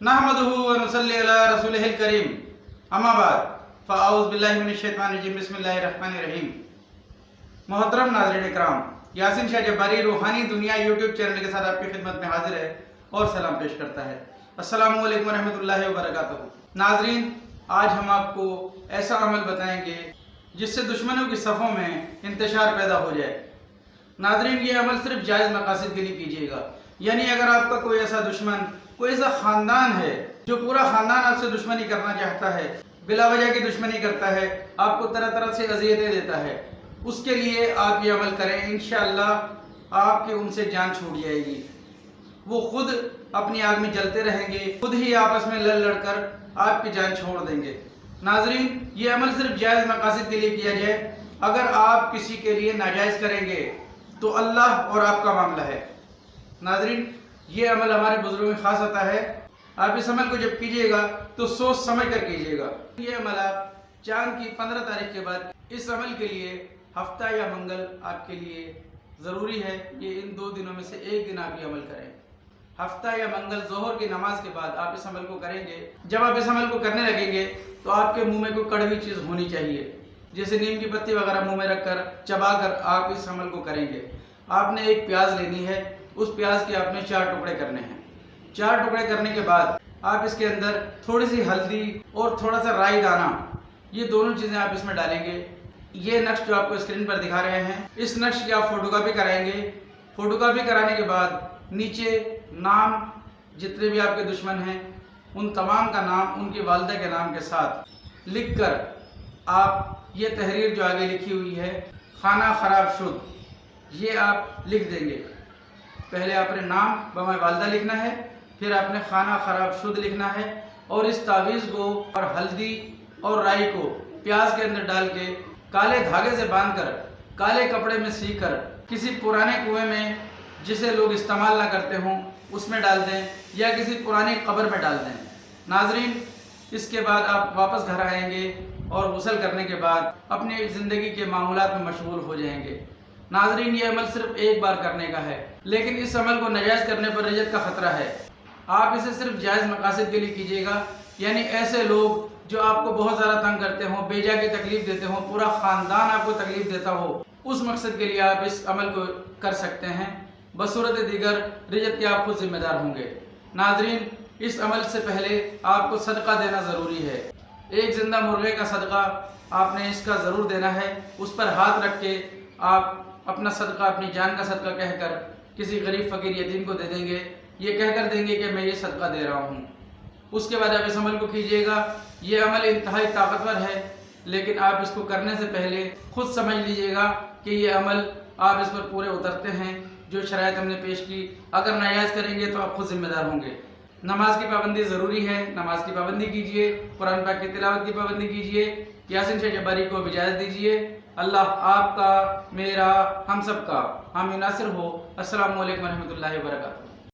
नहमदुहु व नुसल्ली अला रसूलिहिल करीम अम्मा बाद फ़अऊज़ु बिल्लाहि मिनश शैतानिर रजीम बिस्मिल्लाहिर रहमानिर रहीम। मोहतरम नाज़रीन इकराम, यासीन शाह जब्बारी रूहानी दुनिया यूट्यूब चैनल के साथ आपकी खिदमत में हाजिर है और सलाम पेश करता है। अस्सलामु अलैकुम रहमतुल्लाहि व बरकातुहू। नाज़रीन, आज हम आपको ऐसा अमल बताएंगे जिससे दुश्मनों की सफ़ों में इंतशार पैदा हो जाए। नाज़रीन, ये अमल सिर्फ जायज़ मकासद के लिए कीजिएगा। यानी अगर आपका कोई ऐसा दुश्मन, कोई ऐसा ख़ानदान है जो पूरा ख़ानदान आपसे दुश्मनी करना चाहता है, बिला वजह की दुश्मनी करता है, आपको तरह तरह से अज़ियतें देता है, उसके लिए आप ये अमल करें। इंशाअल्लाह आपकी उनसे जान छूट जाएगी। वो खुद अपनी आग में जलते रहेंगे, खुद ही आपस में लड़ लड़ कर आपकी जान छोड़ देंगे। नाज़रीन, ये अमल सिर्फ जायज़ मकासद के लिए किया जाए। अगर आप किसी के लिए नाजायज़ करेंगे तो अल्लाह और आपका मामला है। नाज़रीन, ये अमल हमारे बुजुर्गों में खास आता है। आप इस अमल को जब कीजिएगा तो सोच समझ कर कीजिएगा। ये अमल आप चांद की 15 तारीख के बाद, इस अमल के लिए हफ्ता या मंगल आपके लिए ज़रूरी है। ये इन 2 दिनों में से एक दिन आप ये अमल करें। हफ्ता या मंगल ज़ोहर की नमाज के बाद आप इस अमल को करेंगे। जब आप इस अमल को करने लगेंगे तो आपके मुंह में कोई कड़वी चीज़ होनी चाहिए, जैसे नीम की पत्ती वगैरह मुंह में रखकर चबाकर आप इस अमल को करेंगे। आपने एक प्याज लेनी है, उस प्याज के आपने 4 टुकड़े करने हैं। 4 टुकड़े करने के बाद आप इसके अंदर थोड़ी सी हल्दी और थोड़ा सा राई दाना, ये दोनों चीज़ें आप इसमें डालेंगे। ये नक्श जो आपको स्क्रीन पर दिखा रहे हैं, इस नक्श की आप फोटोकॉपी कराएंगे। फोटोकॉपी कराने के बाद नीचे नाम, जितने भी आपके दुश्मन हैं उन तमाम का नाम उनकी वालिदा के नाम के साथ लिख कर आप ये तहरीर जो आगे लिखी हुई है, खाना खराब शुद्ध, ये आप लिख देंगे। पहले आपने नाम बमाए वालिदा लिखना है, फिर आपने खाना खराब शुद्ध लिखना है, और इस तावीज़ को और हल्दी और राई को प्याज के अंदर डाल के काले धागे से बांधकर काले कपड़े में सी कर किसी पुराने कुएं में, जिसे लोग इस्तेमाल ना करते हों, उसमें डाल दें या किसी पुरानी कब्र में डाल दें। नाजरीन, इसके बाद आप वापस घर आएंगे और गुस्ल करने के बाद अपनी ज़िंदगी के मामूलात में मशगूल हो जाएंगे। नाजरीन, ये अमल सिर्फ एक बार करने का है, लेकिन इस अमल को नाजायज़ करने पर रिजत का ख़तरा है। आप इसे सिर्फ जायज़ मकासद के लिए कीजिएगा। यानी ऐसे लोग जो आपको बहुत ज़्यादा तंग करते हों, बेजा की तकलीफ़ देते हों, पूरा ख़ानदान आपको तकलीफ़ देता हो, उस मकसद के लिए आप इस अमल को कर सकते हैं। बसूरत दीगर रिजत के आप खुद ज़िम्मेदार होंगे। नाजरीन, इस अमल से पहले आपको सदका देना ज़रूरी है। एक ज़िंदा मुर्गे का सदका आपने इसका ज़रूर देना है। उस पर हाथ रख के आप अपना सदका, अपनी जान का सदका कहकर किसी गरीब फ़कीर यतीम को दे देंगे। ये कहकर देंगे कि मैं ये सदका दे रहा हूँ। उसके बाद आप इस अमल को कीजिएगा। ये अमल इंतहाई ताकतवर है, लेकिन आप इसको करने से पहले खुद समझ लीजिएगा कि ये अमल आप इस पर पूरे उतरते हैं जो शराइत हमने पेश की। अगर नाजायज़ करेंगे तो आप खुद ज़िम्मेदार होंगे। नमाज की पाबंदी ज़रूरी है, नमाज की पाबंदी कीजिए, कुरान पाक की तिलावत की पाबंदी कीजिए। यासीन शाह जब्बारी को इजाज़त दीजिए। अल्लाह आपका, मेरा, हम सब का हामी नासिर हो। अस्सलामु अलैकुम रहमतुल्लाहि व बरकातुहू।